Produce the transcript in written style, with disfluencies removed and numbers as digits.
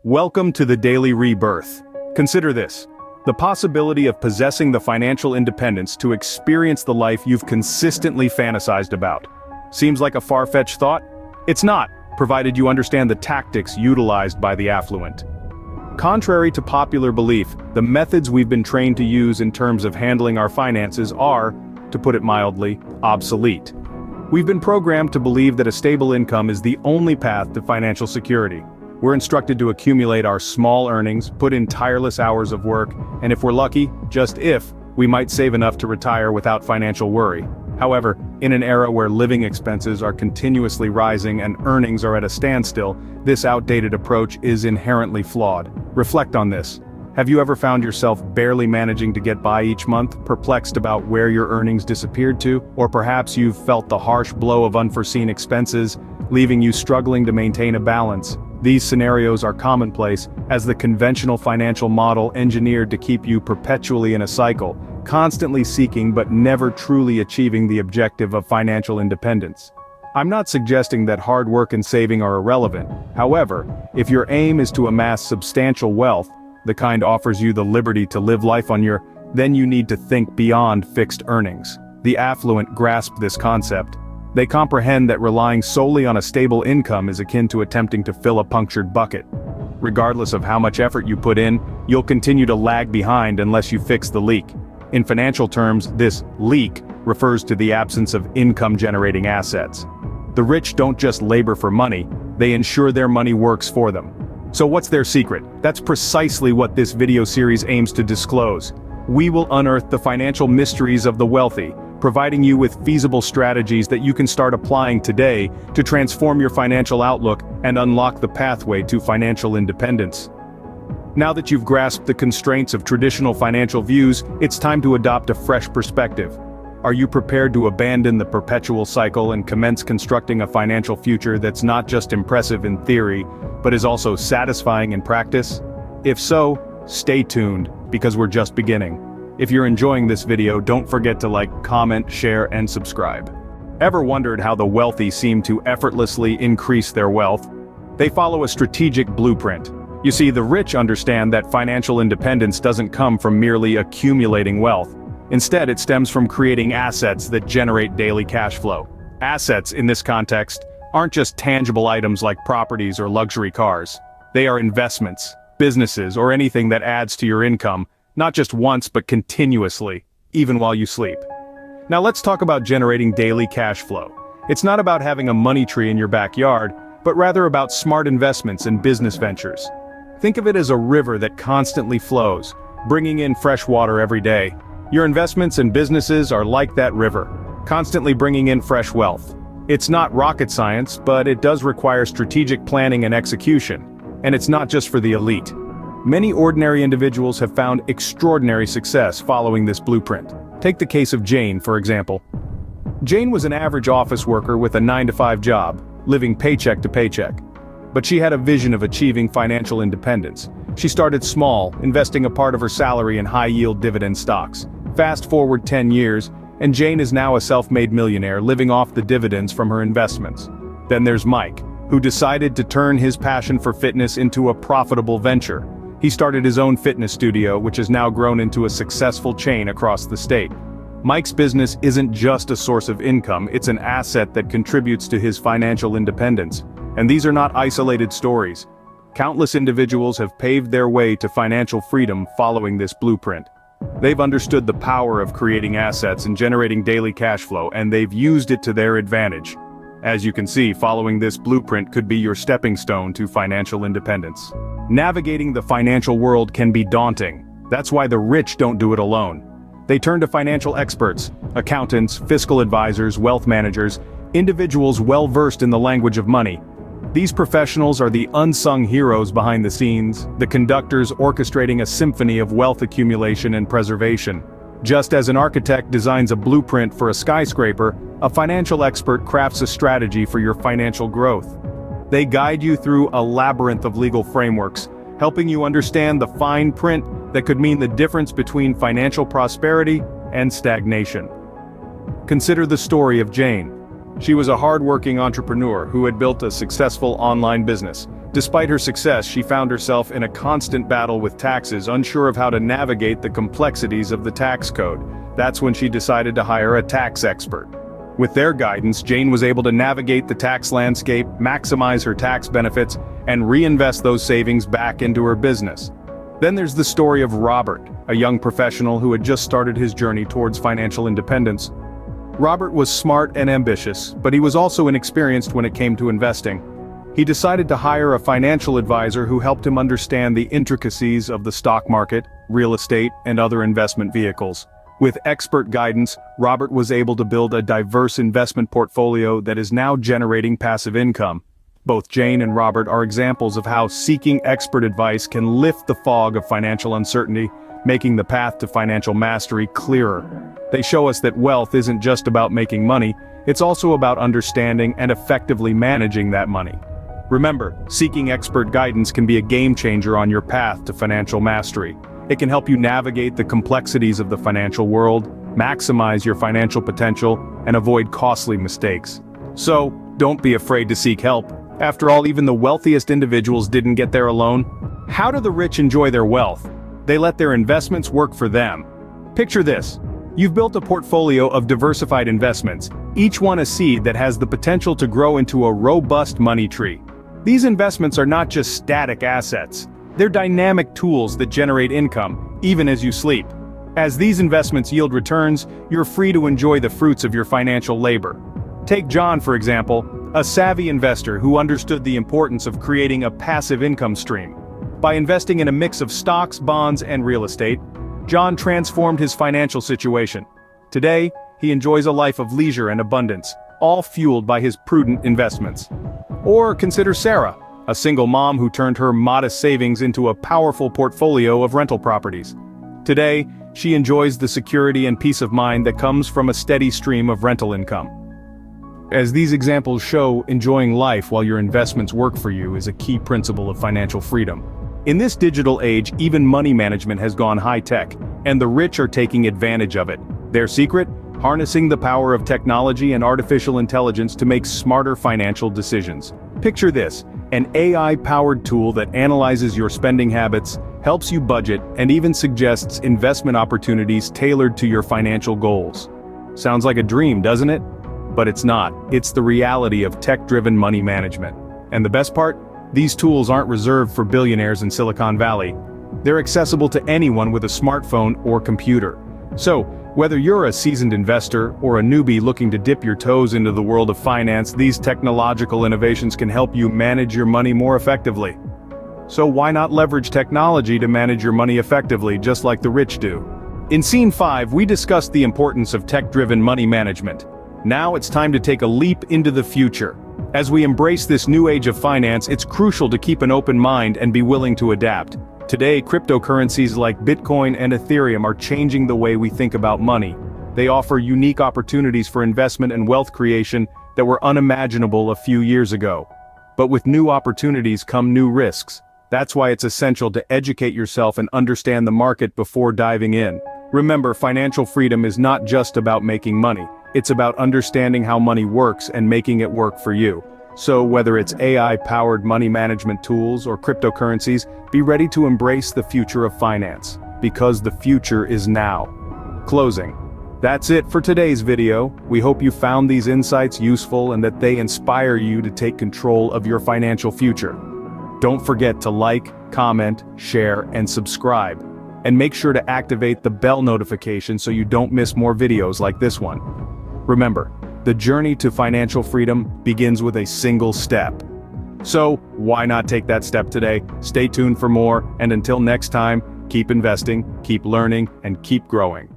Welcome to the Daily Rebirth. Consider this: the possibility of possessing the financial independence to experience the life you've consistently fantasized about. Seems like a far-fetched thought? It's not, provided you understand the tactics utilized by the affluent. Contrary to popular belief, the methods we've been trained to use in terms of handling our finances are, to put it mildly, obsolete. We've been programmed to believe that a stable income is the only path to financial security. We're instructed to accumulate our small earnings, put in tireless hours of work, and if we're lucky, just if, we might save enough to retire without financial worry. However, in an era where living expenses are continuously rising and earnings are at a standstill, this outdated approach is inherently flawed. Reflect on this. Have you ever found yourself barely managing to get by each month, perplexed about where your earnings disappeared to? Or perhaps you've felt the harsh blow of unforeseen expenses, leaving you struggling to maintain a balance. These scenarios are commonplace, as the conventional financial model engineered to keep you perpetually in a cycle, constantly seeking but never truly achieving the objective of financial independence. I'm not suggesting that hard work and saving are irrelevant. However, if your aim is to amass substantial wealth, the kind offers you the liberty to live life on your, then you need to think beyond fixed earnings. The affluent grasp this concept. They comprehend that relying solely on a stable income is akin to attempting to fill a punctured bucket. Regardless of how much effort you put in, you'll continue to lag behind unless you fix the leak. In financial terms, this leak refers to the absence of income-generating assets. The rich don't just labor for money, they ensure their money works for them. So what's their secret? That's precisely what this video series aims to disclose. We will unearth the financial mysteries of the wealthy, providing you with feasible strategies that you can start applying today to transform your financial outlook and unlock the pathway to financial independence. Now that you've grasped the constraints of traditional financial views, it's time to adopt a fresh perspective. Are you prepared to abandon the perpetual cycle and commence constructing a financial future that's not just impressive in theory, but is also satisfying in practice? If so, stay tuned, because we're just beginning. If you're enjoying this video, don't forget to like, comment, share, and subscribe. Ever wondered how the wealthy seem to effortlessly increase their wealth? They follow a strategic blueprint. You see, the rich understand that financial independence doesn't come from merely accumulating wealth. Instead, it stems from creating assets that generate daily cash flow. Assets, in this context, aren't just tangible items like properties or luxury cars. They are investments, businesses, or anything that adds to your income, not just once but continuously, even while you sleep. Now let's talk about generating daily cash flow. It's not about having a money tree in your backyard, but rather about smart investments and business ventures. Think of it as a river that constantly flows, bringing in fresh water every day. Your investments and businesses are like that river, constantly bringing in fresh wealth. It's not rocket science, but it does require strategic planning and execution. And it's not just for the elite. Many ordinary individuals have found extraordinary success following this blueprint. Take the case of Jane, for example. Jane was an average office worker with a 9-to-5 job, living paycheck to paycheck. But she had a vision of achieving financial independence. She started small, investing a part of her salary in high-yield dividend stocks. Fast forward 10 years, and Jane is now a self-made millionaire living off the dividends from her investments. Then there's Mike, who decided to turn his passion for fitness into a profitable venture. He started his own fitness studio, which has now grown into a successful chain across the state. Mike's business isn't just a source of income, it's an asset that contributes to his financial independence. And these are not isolated stories. Countless individuals have paved their way to financial freedom following this blueprint. They've understood the power of creating assets and generating daily cash flow, and they've used it to their advantage. As you can see, following this blueprint could be your stepping stone to financial independence. Navigating the financial world can be daunting. That's why the rich don't do it alone. They turn to financial experts, accountants, fiscal advisors, wealth managers, individuals well-versed in the language of money. These professionals are the unsung heroes behind the scenes, the conductors orchestrating a symphony of wealth accumulation and preservation. Just as an architect designs a blueprint for a skyscraper, a financial expert crafts a strategy for your financial growth. They guide you through a labyrinth of legal frameworks, helping you understand the fine print that could mean the difference between financial prosperity and stagnation. Consider the story of Jane. She was a hard-working entrepreneur who had built a successful online business. Despite her success, she found herself in a constant battle with taxes, unsure of how to navigate the complexities of the tax code. That's when she decided to hire a tax expert. With their guidance, Jane was able to navigate the tax landscape, maximize her tax benefits, and reinvest those savings back into her business. Then there's the story of Robert, a young professional who had just started his journey towards financial independence. Robert was smart and ambitious, but he was also inexperienced when it came to investing. He decided to hire a financial advisor who helped him understand the intricacies of the stock market, real estate, and other investment vehicles. With expert guidance, Robert was able to build a diverse investment portfolio that is now generating passive income. Both Jane and Robert are examples of how seeking expert advice can lift the fog of financial uncertainty, making the path to financial mastery clearer. They show us that wealth isn't just about making money, it's also about understanding and effectively managing that money. Remember, seeking expert guidance can be a game changer on your path to financial mastery. It can help you navigate the complexities of the financial world, maximize your financial potential, and avoid costly mistakes. So, don't be afraid to seek help. After all, even the wealthiest individuals didn't get there alone. How do the rich enjoy their wealth? They let their investments work for them. Picture this. You've built a portfolio of diversified investments, each one a seed that has the potential to grow into a robust money tree. These investments are not just static assets. They're dynamic tools that generate income, even as you sleep. As these investments yield returns, you're free to enjoy the fruits of your financial labor. Take John, for example, a savvy investor who understood the importance of creating a passive income stream. By investing in a mix of stocks, bonds, and real estate, John transformed his financial situation. Today, he enjoys a life of leisure and abundance, all fueled by his prudent investments. Or consider Sarah, a single mom who turned her modest savings into a powerful portfolio of rental properties. Today, she enjoys the security and peace of mind that comes from a steady stream of rental income. As these examples show, enjoying life while your investments work for you is a key principle of financial freedom. In this digital age, even money management has gone high-tech, and the rich are taking advantage of it. Their secret? Harnessing the power of technology and artificial intelligence to make smarter financial decisions. Picture this. An AI-powered tool that analyzes your spending habits, helps you budget, and even suggests investment opportunities tailored to your financial goals. Sounds like a dream, doesn't it? But it's not. It's the reality of tech-driven money management. And the best part? These tools aren't reserved for billionaires in Silicon Valley. They're accessible to anyone with a smartphone or computer. So, whether you're a seasoned investor or a newbie looking to dip your toes into the world of finance, these technological innovations can help you manage your money more effectively. So why not leverage technology to manage your money effectively, just like the rich do? In Scene 5, we discussed the importance of tech-driven money management. Now it's time to take a leap into the future. As we embrace this new age of finance, it's crucial to keep an open mind and be willing to adapt. Today, cryptocurrencies like Bitcoin and Ethereum are changing the way we think about money. They offer unique opportunities for investment and wealth creation that were unimaginable a few years ago. But with new opportunities come new risks. That's why it's essential to educate yourself and understand the market before diving in. Remember, financial freedom is not just about making money. It's about understanding how money works and making it work for you. So whether it's AI-powered money management tools or cryptocurrencies, be ready to embrace the future of finance, because the future is now. Closing. That's it for today's video. We hope you found these insights useful and that they inspire you to take control of your financial future. Don't forget to like, comment, share, and subscribe. And make sure to activate the bell notification so you don't miss more videos like this one. Remember, the journey to financial freedom begins with a single step. So, why not take that step today? Stay tuned for more, and until next time, keep investing, keep learning, and keep growing.